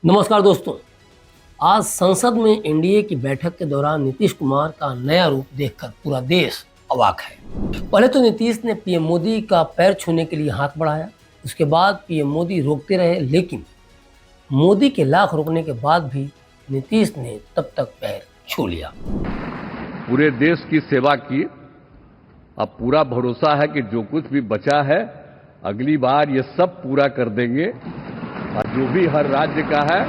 नमस्कार दोस्तों। आज संसद में एनडीए की बैठक के दौरान नीतीश कुमार का नया रूप देखकर पूरा देश अवाक है। पहले तो नीतीश ने पीएम मोदी का पैर छूने के लिए हाथ बढ़ाया। उसके बाद पीएम मोदी रोकते रहे, लेकिन मोदी के लाख रोकने के बाद भी नीतीश ने तब तक पैर छू लिया। पूरे देश की सेवा की। अब पूरा भरोसा है कि जो कुछ भी बचा है अगली बार ये सब पूरा कर देंगे, और जो भी हर राज्य का है,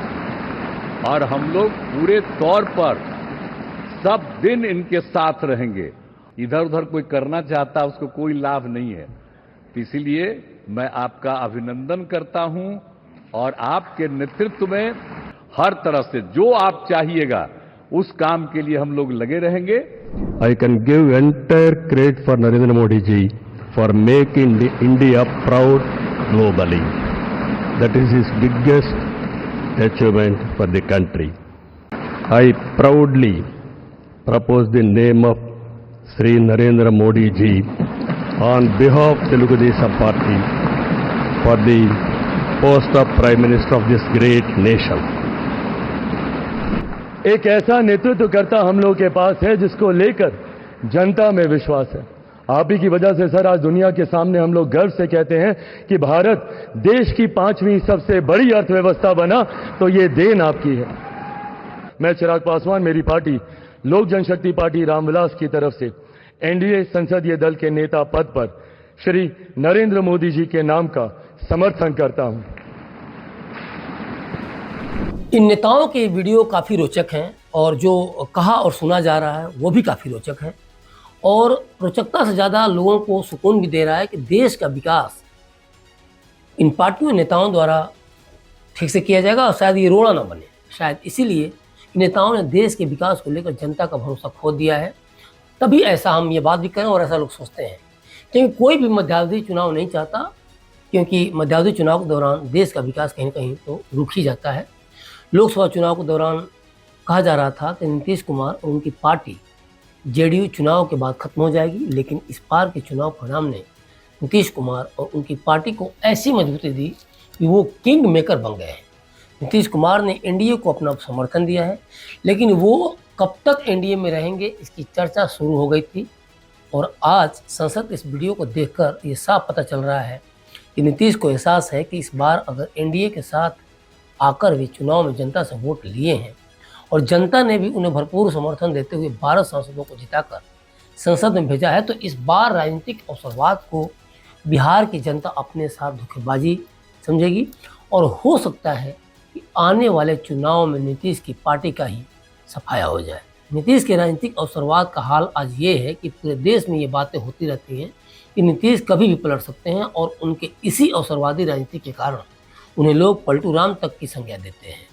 और हम लोग पूरे तौर पर सब दिन इनके साथ रहेंगे। इधर उधर कोई करना चाहता उसको कोई लाभ नहीं है। इसीलिए मैं आपका अभिनंदन करता हूं, और आपके नेतृत्व में हर तरह से जो आप चाहिएगा उस काम के लिए हम लोग लगे रहेंगे। I can give entire credit for Narendra Modi ji for making India proud globally. That is his biggest achievement for the country. I proudly propose the name of Sri Narendra Modi ji on behalf of Telugu Desam Party for the post of Prime Minister of this great nation. एक ऐसा नेतृत्व करता हम लोग के पास है जिसको लेकर जनता में विश्वास है। आप ही की वजह से सर आज दुनिया के सामने हम लोग गर्व से कहते हैं कि भारत देश की 5वीं सबसे बड़ी अर्थव्यवस्था बना, तो ये देन आपकी है। मैं चिराग पासवान, मेरी पार्टी लोक जनशक्ति पार्टी रामविलास की तरफ से एनडीए संसदीय दल के नेता पद पर श्री नरेंद्र मोदी जी के नाम का समर्थन करता हूं। इन नेताओं के वीडियो काफ़ी रोचक हैं, और जो कहा और सुना जा रहा है वो भी काफ़ी रोचक है, और रोचकता से ज़्यादा लोगों को सुकून भी दे रहा है कि देश का विकास इन पार्टियों नेताओं द्वारा ठीक से किया जाएगा, और शायद ये रोड़ा ना बने। शायद इसीलिए इन नेताओं ने देश के विकास को लेकर जनता का भरोसा खो दिया है। तभी ऐसा हम ये बात भी करें, और ऐसा लोग सोचते हैं, क्योंकि कोई भी मध्यावधि चुनाव नहीं चाहता, क्योंकि मध्यावधि चुनाव के दौरान देश का विकास कहीं ना कहीं तो रुक ही जाता है। लोकसभा चुनाव के दौरान कहा जा रहा था कि नीतीश कुमार और उनकी पार्टी जेडीयू चुनाव के बाद खत्म हो जाएगी, लेकिन इस बार के चुनाव परिणाम ने नीतीश कुमार और उनकी पार्टी को ऐसी मजबूती दी कि वो किंग मेकर बन गए हैं। नीतीश कुमार ने एनडीए को अपना समर्थन दिया है, लेकिन वो कब तक एनडीए में रहेंगे इसकी चर्चा शुरू हो गई थी, और आज संसद इस वीडियो को देखकर ये साफ पता चल रहा है कि नीतीश को एहसास है कि इस बार अगर एनडीए के साथ आकर वे चुनाव में जनता से वोट लिए हैं, और जनता ने भी उन्हें भरपूर समर्थन देते हुए 12 सांसदों को जिताकर संसद में भेजा है, तो इस बार राजनीतिक अवसरवाद को बिहार की जनता अपने साथ धोखेबाजी समझेगी, और हो सकता है कि आने वाले चुनाव में नीतीश की पार्टी का ही सफाया हो जाए। नीतीश के राजनीतिक अवसरवाद का हाल आज ये है कि पूरे देश में ये बातें होती रहती हैं कि नीतीश कभी भी पलट सकते हैं, और उनके इसी अवसरवादी राजनीति के कारण उन्हें लोग पलटू राम तक की संज्ञा देते हैं,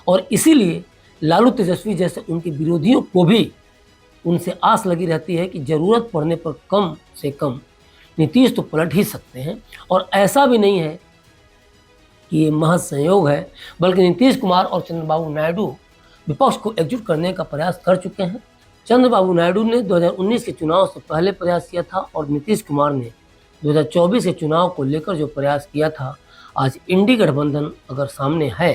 और इसीलिए लालू तेजस्वी जैसे उनके विरोधियों को भी उनसे आस लगी रहती है कि ज़रूरत पड़ने पर कम से कम नीतीश तो पलट ही सकते हैं। और ऐसा भी नहीं है कि ये महज संयोग है, बल्कि नीतीश कुमार और चंद्रबाबू नायडू विपक्ष को एकजुट करने का प्रयास कर चुके हैं। चंद्रबाबू नायडू ने 2019 के चुनाव से पहले प्रयास किया था, और नीतीश कुमार ने 2024 के चुनाव को लेकर जो प्रयास किया था, आज इंडी गठबंधन अगर सामने है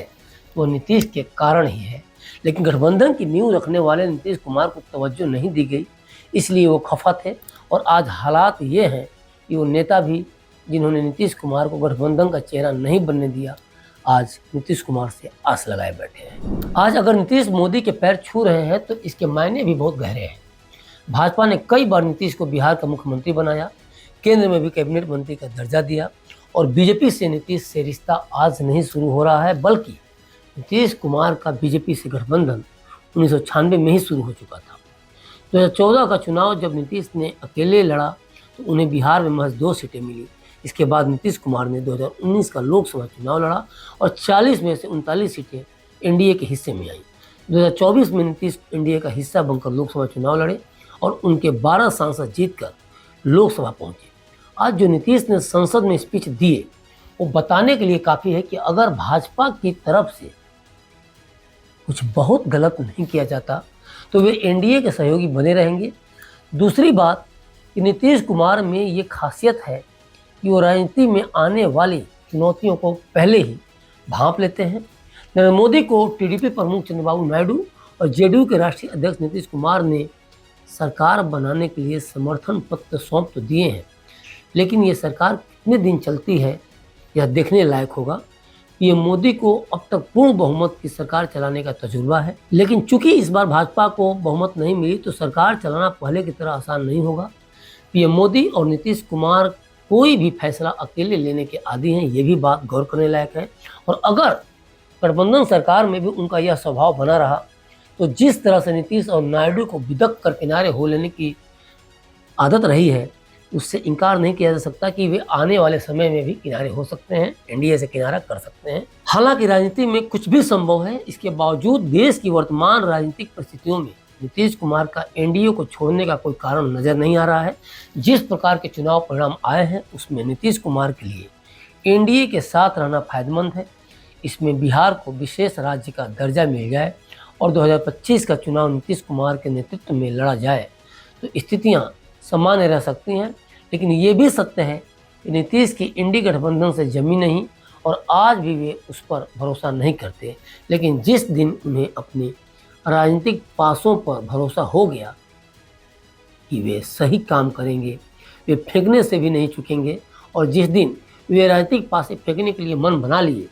तो नीतीश के कारण ही है। लेकिन गठबंधन की नींव रखने वाले नीतीश कुमार को तवज्जो नहीं दी गई, इसलिए वो खफा थे, और आज हालात ये हैं कि वो नेता भी जिन्होंने नीतीश कुमार को गठबंधन का चेहरा नहीं बनने दिया, आज नीतीश कुमार से आस लगाए बैठे हैं। आज अगर नीतीश मोदी के पैर छू रहे हैं तो इसके मायने भी बहुत गहरे हैं। भाजपा ने कई बार नीतीश को बिहार का मुख्यमंत्री बनाया, केंद्र में भी कैबिनेट मंत्री का दर्जा दिया, और बीजेपी से नीतीश से रिश्ता आज नहीं शुरू हो रहा है, बल्कि नीतीश कुमार का बीजेपी से गठबंधन 1996 में ही शुरू हो चुका था। 2014 का चुनाव जब नीतीश ने अकेले लड़ा तो उन्हें बिहार में महज 2 सीटें मिली। इसके बाद नीतीश कुमार ने 2019 का लोकसभा चुनाव लड़ा, और 40 में से 39 सीटें एनडीए के हिस्से में आईं। 2024 में नीतीश एनडीए का हिस्सा बनकर लोकसभा चुनाव लड़े, और उनके 12 सांसद जीतकर लोकसभा पहुंचे। आज जो नीतीश ने संसद में स्पीच दिए वो बताने के लिए काफ़ी है कि अगर भाजपा की तरफ से कुछ बहुत गलत नहीं किया जाता तो वे एनडीए के सहयोगी बने रहेंगे। दूसरी बात कि नीतीश कुमार में ये खासियत है कि वो राजनीति में आने वाली चुनौतियों को पहले ही भांप लेते हैं, नरेंद्र मोदी को टीडीपी प्रमुख चंद्रबाबू नायडू और जेडीयू के राष्ट्रीय अध्यक्ष नीतीश कुमार ने सरकार बनाने के लिए समर्थन पत्र सौंप तो दिए हैं, लेकिन ये सरकार कितने दिन चलती है यह देखने लायक होगा। पीएम मोदी को अब तक पूर्ण बहुमत की सरकार चलाने का तजुर्बा है, लेकिन चूंकि इस बार भाजपा को बहुमत नहीं मिली तो सरकार चलाना पहले की तरह आसान नहीं होगा। पीएम मोदी और नीतीश कुमार कोई भी फैसला अकेले लेने के आदी हैं, ये भी बात गौर करने लायक है। और अगर गठबंधन सरकार में भी उनका यह स्वभाव बना रहा तो जिस तरह से नीतीश और नायडू को बिदक कर किनारे हो लेने की आदत रही है, उससे इनकार नहीं किया जा सकता कि वे आने वाले समय में भी किनारे हो सकते हैं, एनडीए से किनारा कर सकते हैं। हालांकि राजनीति में कुछ भी संभव है, इसके बावजूद देश की वर्तमान राजनीतिक परिस्थितियों में नीतीश कुमार का एनडीए को छोड़ने का कोई कारण नजर नहीं आ रहा है। जिस प्रकार के चुनाव परिणाम आए हैं उसमें नीतीश कुमार के लिए एनडीए के साथ रहना फायदेमंद है। इसमें बिहार को विशेष राज्य का दर्जा मिल जाए और 2025 का चुनाव नीतीश कुमार के नेतृत्व में लड़ा जाए तो स्थितियां सामान्य रह सकती हैं, लेकिन ये भी सत्य है कि नीतीश की इंडी गठबंधन से जमी नहीं और आज भी वे उस पर भरोसा नहीं करते। लेकिन जिस दिन उन्हें अपनी राजनीतिक पासों पर भरोसा हो गया कि वे सही काम करेंगे, वे फेंकने से भी नहीं चूकेंगे, और जिस दिन वे राजनीतिक पासे फेंकने के लिए मन बना लिए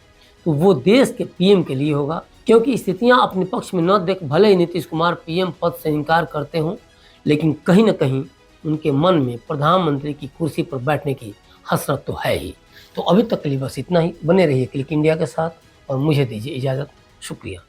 तो वो देश के पीएम के लिए होगा। क्योंकि स्थितियां अपने पक्ष में न देख भले ही नीतीश कुमार पीएम पद से इनकार करते हों, लेकिन कहीं न कहीं उनके मन में प्रधानमंत्री की कुर्सी पर बैठने की हसरत तो है ही। तो अभी तक के लिए बस इतना ही। बने रहिए क्लिक इंडिया के साथ और मुझे दीजिए इजाज़त। शुक्रिया।